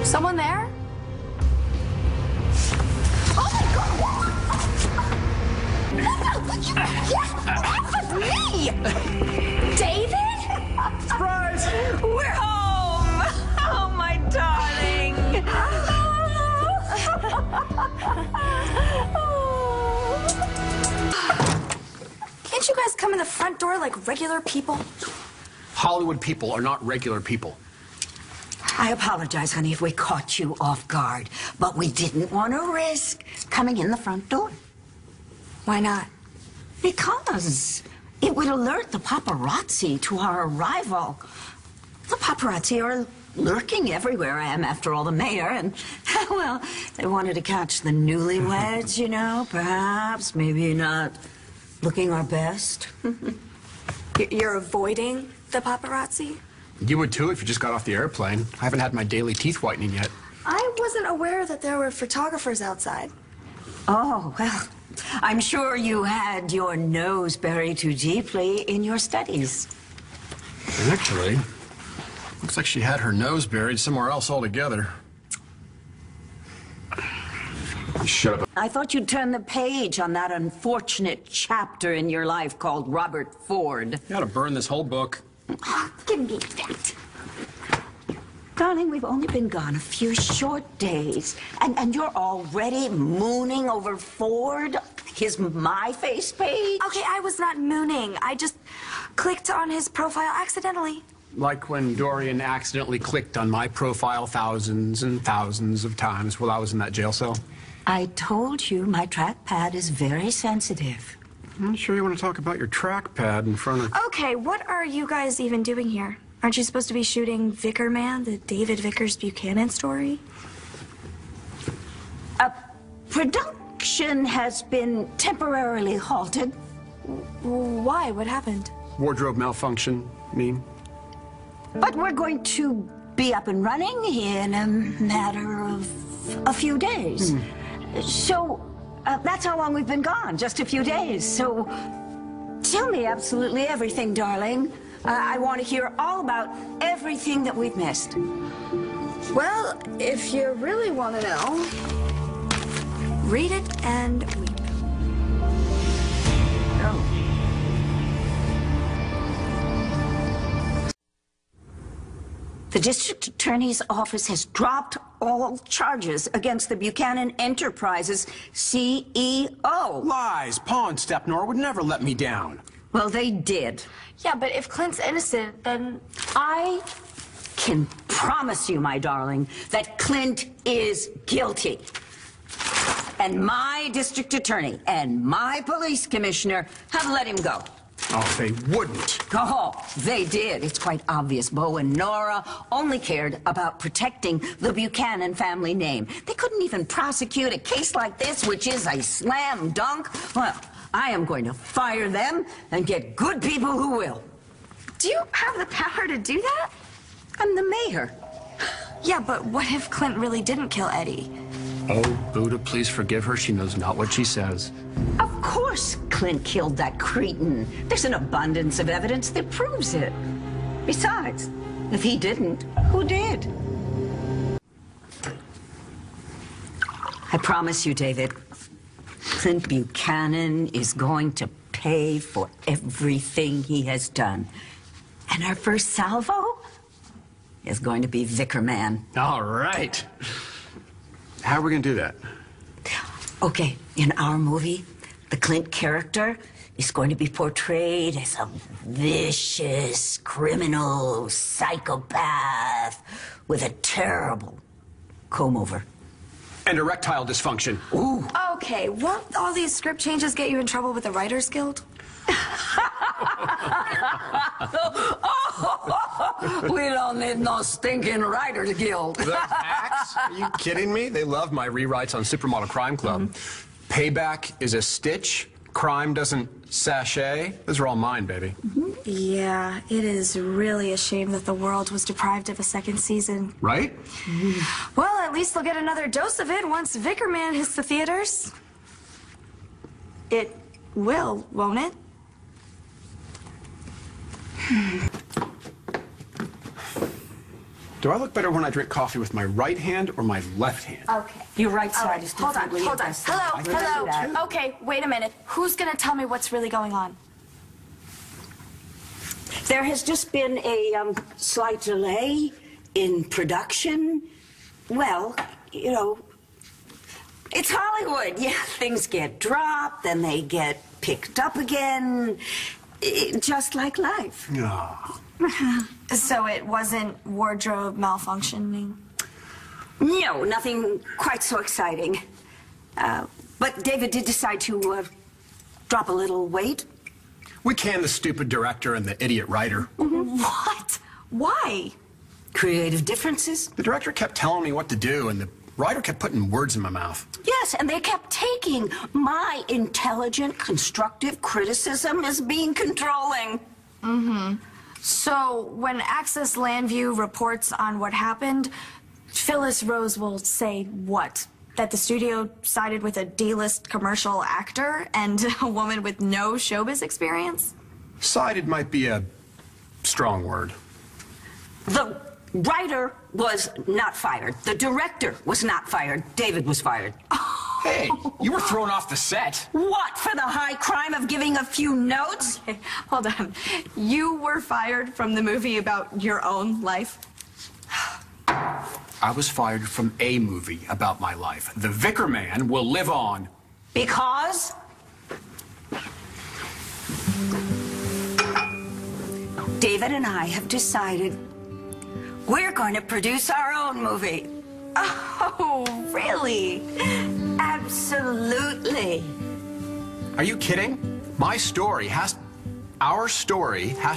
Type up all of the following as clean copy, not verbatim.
Someone there? Oh my God! Yes, that's me! David? Surprise! We're home! Oh, my darling! Can't you guys come in the front door like regular people? Hollywood people are not regular people. I apologize, honey, if we caught you off guard, but we didn't want to risk coming in the front door. Why not? Because it would alert the paparazzi to our arrival. The paparazzi are lurking everywhere I am, after all, the mayor, and, well, they wanted to catch the newlyweds, you know, perhaps, maybe not looking our best. You're avoiding the paparazzi? You would too if you just got off the airplane. I haven't had my daily teeth whitening yet. I wasn't aware that there were photographers outside. Oh, well, I'm sure you had your nose buried too deeply in your studies. Actually, looks like she had her nose buried somewhere else altogether. Shut up. I thought you'd turn the page on that unfortunate chapter in your life called Robert Ford. You ought to burn this whole book. Oh, give me that. Darling, we've only been gone a few short days, and you're already mooning over Ford, his MySpace page? Okay, I was not mooning. I just clicked on his profile accidentally. Like when Dorian accidentally clicked on my profile thousands and thousands of times while I was in that jail cell. I told you my trackpad is very sensitive. I'm not sure you want to talk about your trackpad in front of... Okay, what are you guys even doing here? Aren't you supposed to be shooting Vicar Man, the David Vickers Buchanan story? Production has been temporarily halted. Why? What happened? Wardrobe malfunction, I mean. But we're going to be up and running in a matter of a few days. So... that's how long we've been gone, just a few days. So tell me absolutely everything, darling. I want to hear all about everything that we've missed. Well, if you really want to know, read it and weep. Oh. The district attorney's office has dropped all charges against the Buchanan Enterprises CEO. Lies! Pawn Stepnor would never let me down. Well, they did. Yeah, but if Clint's innocent, then... I can promise you, my darling, that Clint is guilty. And my district attorney and my police commissioner have let him go. Oh, they wouldn't. Oh, they did. It's quite obvious. Bo and Nora only cared about protecting the Buchanan family name. They couldn't even prosecute a case like this, which is a slam dunk. Well, I am going to fire them and get good people who will. Do you have the power to do that? I'm the mayor. Yeah, but what if Clint really didn't kill Eddie? Oh, Buddha, please forgive her. She knows not what she says. Of course Clint killed that cretin. There's an abundance of evidence that proves it. Besides, if he didn't, who did? I promise you, David, Clint Buchanan is going to pay for everything he has done. And our first salvo is going to be Vicar Man. All right. How are we going to do that? Okay, in our movie, the Clint character is going to be portrayed as a vicious, criminal, psychopath with a terrible comb-over. And erectile dysfunction. Ooh. Okay, won't all these script changes get you in trouble with the Writers Guild? We don't need no stinking Writers Guild. The Axe? Are you kidding me? They love my rewrites on Supermodel Crime Club. Payback is a stitch, crime doesn't sashay. Those are all mine, baby. Yeah, it is really a shame that the world was deprived of a second season. Right? Well, at least they'll get another dose of it once Vicar Man hits the theaters. It will, won't it? Do I look better when I drink coffee with my right hand or my left hand? Okay. Your right side is Hold on, differently hold on. adjusted. Hello. Okay, wait a minute. Who's gonna tell me what's really going on? There has just been a slight delay in production. Well, you know, it's Hollywood. Yeah, things get dropped, then they get picked up again, just like life. Oh. So it wasn't wardrobe malfunctioning? No, nothing quite so exciting. But David did decide to drop a little weight. We canned the stupid director and the idiot writer. What? Why? Creative differences. The director kept telling me what to do, and the writer kept putting words in my mouth. Yes, and they kept taking my intelligent, constructive criticism as being controlling. So when Access Landview reports on what happened, Phyllis Rose will say what? That the studio sided with a D-list commercial actor and a woman with no showbiz experience? Sided might be a strong word. The writer was not fired. The director was not fired. David was fired. Hey, you were thrown off the set. What, for the high crime of giving a few notes? Hey, hold on. You were fired from the movie about your own life? I was fired from a movie about my life. The Vicar Man will live on. Because David and I have decided we're going to produce our own movie. Oh, really? Absolutely. Are you kidding? Our story has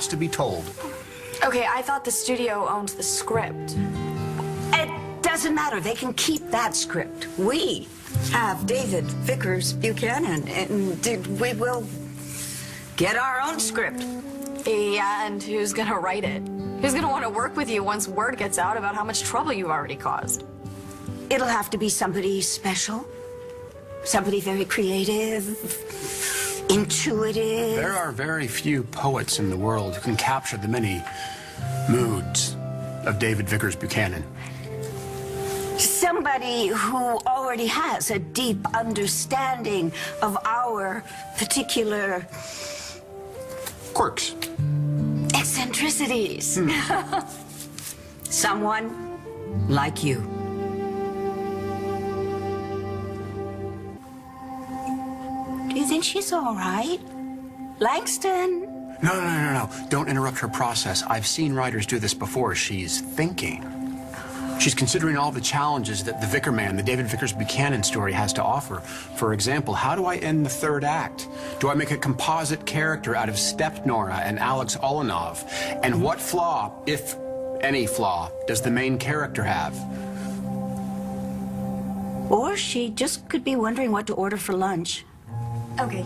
to be told. Okay, I thought the studio owned the script. It doesn't matter. They can keep that script. We have David Vickers Buchanan, and we will get our own script. Yeah, and who's gonna write it? Who's gonna want to work with you once word gets out about how much trouble you've already caused? It'll have to be somebody special, somebody very creative, intuitive. There are very few poets in the world who can capture the many moods of David Vickers Buchanan. Somebody who already has a deep understanding of our particular Quirks. eccentricities. Someone like you. Do you think she's all right? Langston? No. Don't interrupt her process. I've seen writers do this before. She's thinking. She's considering all the challenges that the Vicar Man, the David Vickers Buchanan story has to offer. For example, how do I end the third act? Do I make a composite character out of Step Nora and Alex Olenov? And what flaw, if any flaw, does the main character have? Or she just could be wondering what to order for lunch. Okay.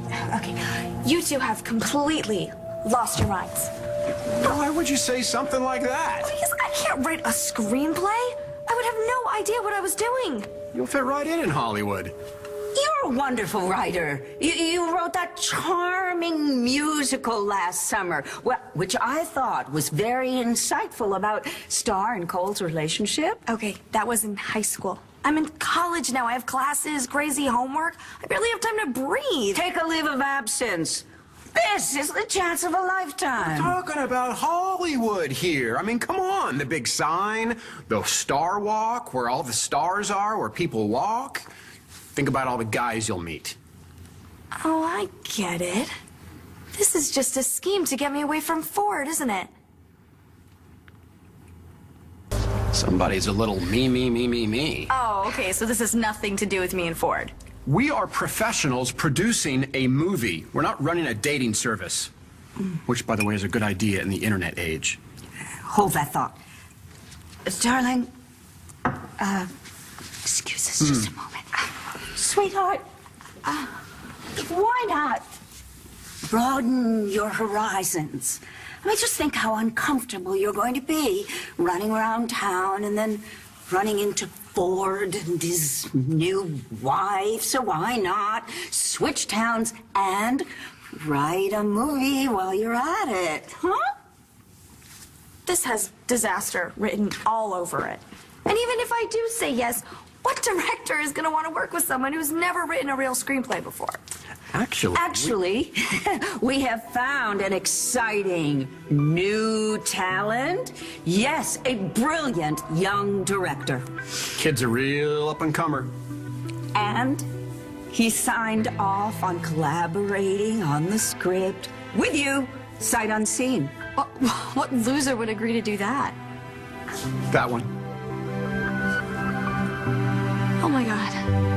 You two have completely lost your minds. Why would you say something like that? Because I can't write a screenplay. I would have no idea what I was doing. You'll fit right in Hollywood. You're a wonderful writer. You wrote that charming musical last summer, which I thought was very insightful about Star and Cole's relationship. Okay, that was in high school. I'm in college now. I have classes, crazy homework. I barely have time to breathe. Take a leave of absence. This is the chance of a lifetime. Talking about Hollywood here. I mean, come on. The big sign, the Star Walk, where all the stars are, where people walk. Think about all the guys you'll meet. Oh, I get it. This is just a scheme to get me away from Ford, isn't it? Somebody's a little me. Oh, okay, so this has nothing to do with me and Ford. We are professionals producing a movie. We're not running a dating service. Which, by the way, is a good idea in the internet age. Hold that thought. Darling, excuse us just a moment. Sweetheart, why not broaden your horizons. I mean, just think how uncomfortable you're going to be running around town and then running into Ford and his new wife. So why not switch towns and write a movie while you're at it, huh? This has disaster written all over it. And even if I do say yes, what director is going to want to work with someone who's never written a real screenplay before? Actually, we have found an exciting new talent. Yes, a brilliant young director. Kid's a real up-and-comer. And he signed off on collaborating on the script with you, sight unseen. What loser would agree to do that? That one. Oh my God.